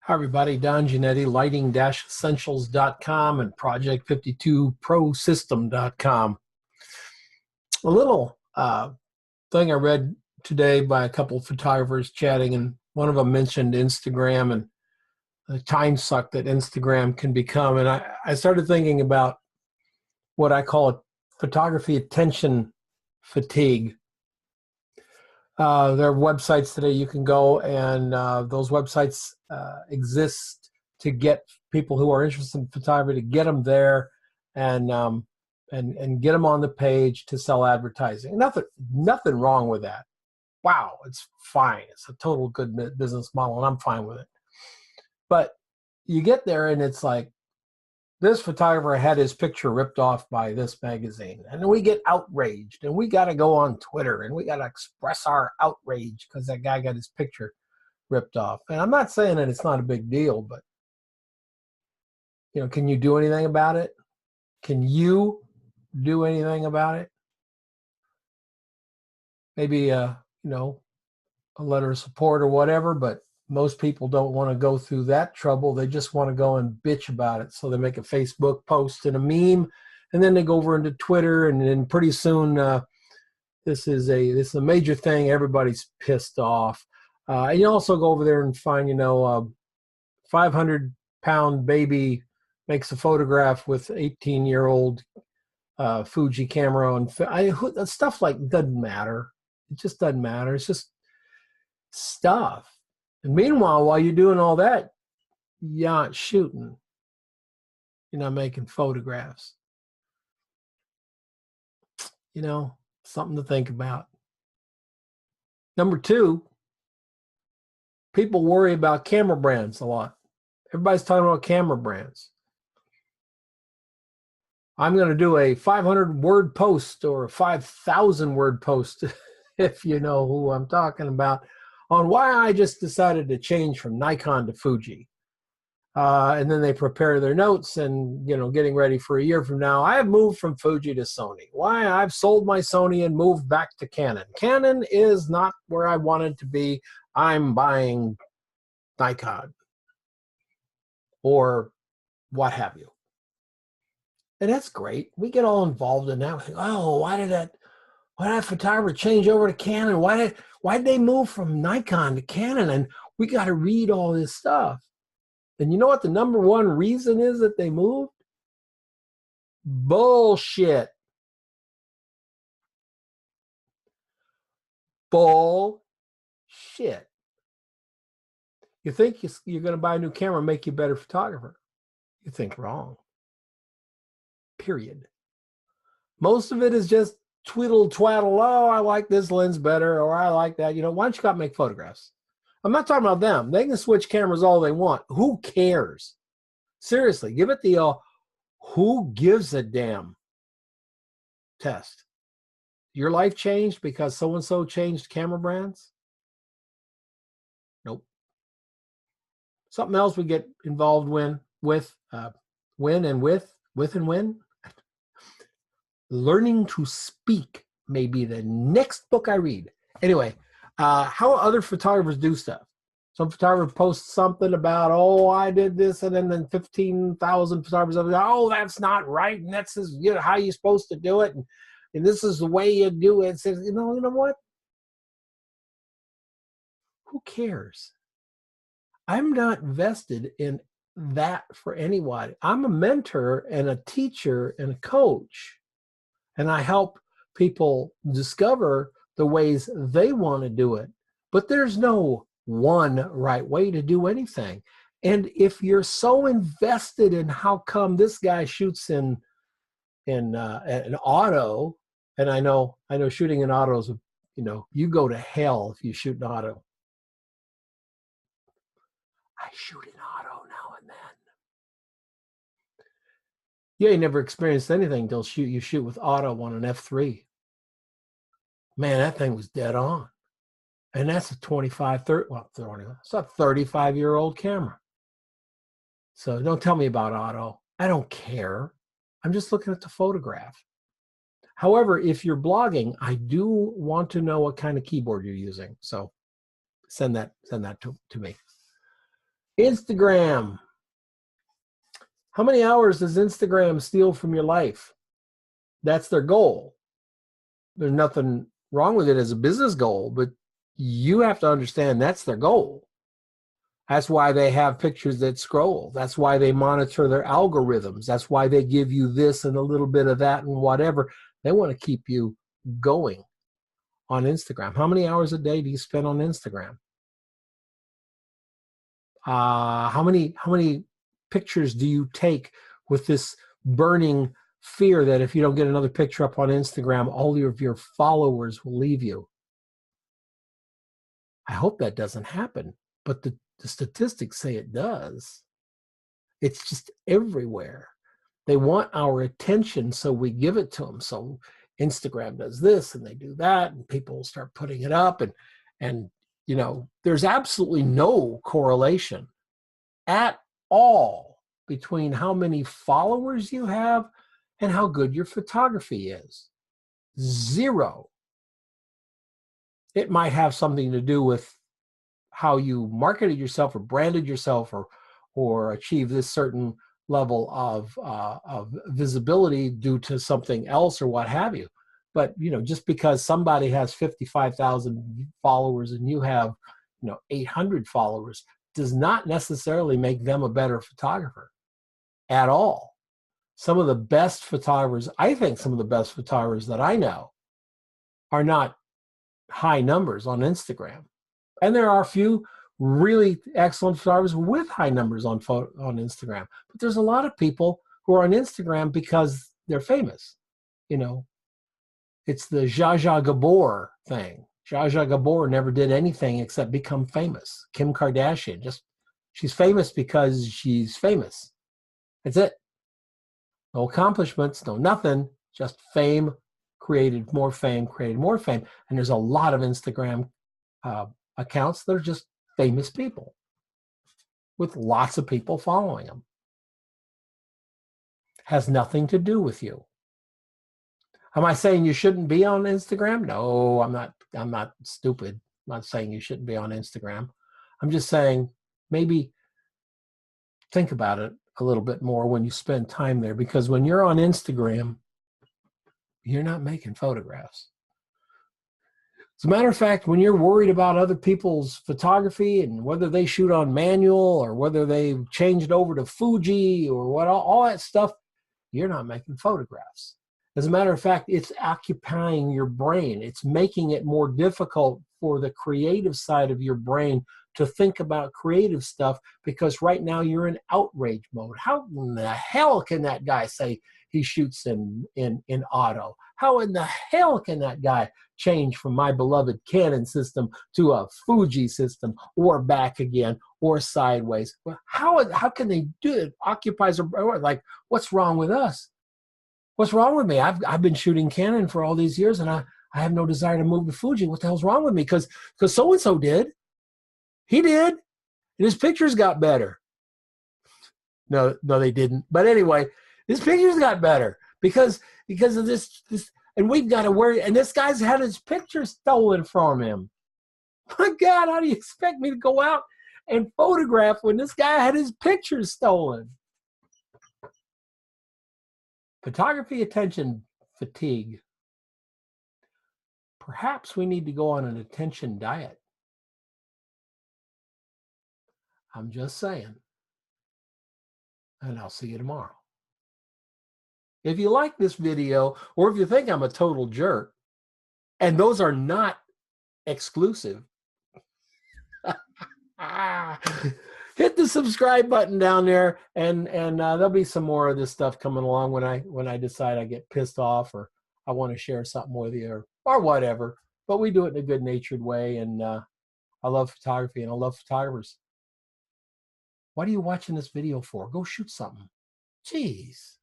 Hi, everybody. Don Giannatti, lighting-essentials.com and project52prosystem.com. A little thing I read today by a couple of photographers chatting, and one of them mentioned Instagram and the time suck that Instagram can become. And I started thinking about what I call photography attention fatigue. There are websites today you can go, and those websites exist to get people who are interested in photography, to get them there and get them on the page to sell advertising. Nothing wrong with that. Wow, it's fine. It's a total good business model, and I'm fine with it. But you get there, and it's like, this photographer had his picture ripped off by this magazine, and then we get outraged, and we got to go on Twitter, and we got to express our outrage because that guy got his picture ripped off. And I'm not saying that it's not a big deal, but can you do anything about it? Can you do anything about it? Maybe a letter of support or whatever, but most people don't want to go through that trouble. They just want to go and bitch about it. So they make a Facebook post and a meme, and then they go over into Twitter, and then pretty soon this is a major thing. Everybody's pissed off. And you also go over there and find 500-pound baby makes a photograph with 18-year-old Fuji camera, and stuff like doesn't matter. It just doesn't matter. It's just stuff. And meanwhile, while you're doing all that, you aren't shooting. You're not making photographs. Something to think about. Number two, people worry about camera brands a lot. Everybody's talking about camera brands. I'm going to do a 500-word post or a 5,000-word post, if you know who I'm talking about, on why I just decided to change from Nikon to Fuji. And then they prepare their notes and, getting ready for a year from now, I have moved from Fuji to Sony. Why? I've sold my Sony and moved back to Canon. Canon is not where I wanted to be. I'm buying Nikon or what have you. And that's great. We get all involved in that. We think, oh, why did that photographer change over to Canon? Why did they move from Nikon to Canon? And we got to read all this stuff. And you know what the number one reason is that they moved? Bullshit. Bullshit. You think you're going to buy a new camera and make you a better photographer. You think wrong. Period. Most of it is just twiddle twaddle. Oh, I like this lens better, or I like that. Why don't you go out and make photographs? I'm not talking about them. They can switch cameras all they want. Who cares? Seriously, give it the who gives a damn test. Your life changed because so-and-so changed camera brands? Nope. Something else we get involved with. Learning to speak may be the next book I read. Anyway, how other photographers do stuff. Some photographer posts something about, oh, I did this, and then 15,000 photographers go, oh, that's not right, and that's how you're supposed to do it, and this is the way you do it. It says, you know what? Who cares? I'm not vested in that for anybody. I'm a mentor and a teacher and a coach. And I help people discover the ways they want to do it. But there's no one right way to do anything. And if you're so invested in how come this guy shoots in an auto, and I know shooting in autos, you go to hell if you shoot an auto. I shoot an auto now and then. You ain't never experienced anything until you shoot with auto on an F3. Man, that thing was dead on. And that's a 35-year-old camera. So don't tell me about auto. I don't care. I'm just looking at the photograph. However, if you're blogging, I do want to know what kind of keyboard you're using. So send that to me. Instagram. How many hours does Instagram steal from your life? That's their goal. There's nothing wrong with it as a business goal, but you have to understand that's their goal. That's why they have pictures that scroll. That's why they monitor their algorithms. That's why they give you this and a little bit of that and whatever. They want to keep you going on Instagram. How many hours a day do you spend on Instagram? How many pictures do you take with this burning fear that if you don't get another picture up on Instagram, all of your followers will leave you? I hope that doesn't happen, but the statistics say it does. It's just everywhere. They want our attention, so we give it to them. So Instagram does this and they do that, and people start putting it up, and you know, there's absolutely no correlation at all between how many followers you have and how good your photography is. Zero. It might have something to do with how you marketed yourself or branded yourself or achieve this certain level of visibility due to something else or what have you. But you know, just because somebody has 55,000 followers and you have 800 followers does not necessarily make them a better photographer at all. Some of the best photographers, I think some of the best photographers that I know are not high numbers on Instagram. And there are a few really excellent photographers with high numbers on Instagram. But there's a lot of people who are on Instagram because they're famous. You know, it's the Zsa Zsa Gabor thing. Zsa Zsa Gabor never did anything except become famous. Kim Kardashian, she's famous because she's famous. That's it. No accomplishments, no nothing, just fame, created more fame, created more fame. And there's a lot of Instagram accounts that are just famous people with lots of people following them. Has nothing to do with you. Am I saying you shouldn't be on Instagram? No, I'm not stupid. I'm not saying you shouldn't be on Instagram. I'm just saying maybe think about it a little bit more when you spend time there, because when you're on Instagram, you're not making photographs. As a matter of fact, when you're worried about other people's photography and whether they shoot on manual or whether they've changed over to Fuji or what, all that stuff, you're not making photographs. As a matter of fact, it's occupying your brain. It's making it more difficult for the creative side of your brain to think about creative stuff, because right now you're in outrage mode. How in the hell can that guy say he shoots in auto? How in the hell can that guy change from my beloved Canon system to a Fuji system, or back again, or sideways? Well, how can they do it? Occupies a, like, what's wrong with us? What's wrong with me? I've been shooting Canon for all these years, and I have no desire to move to Fuji. What the hell's wrong with me? Because so-and-so did. He did. And his pictures got better. No, they didn't. But anyway, his pictures got better because of this, and we've got to worry. And this guy's had his pictures stolen from him. My God, how do you expect me to go out and photograph when this guy had his pictures stolen? Photography attention fatigue. Perhaps we need to go on an attention diet. I'm just saying. And I'll see you tomorrow. If you like this video, or if you think I'm a total jerk, and those are not exclusive, hit the subscribe button down there, and there'll be some more of this stuff coming along when I decide I get pissed off or I want to share something with you or whatever. But we do it in a good-natured way, and I love photography and I love photographers. What are you watching this video for? Go shoot something. Jeez.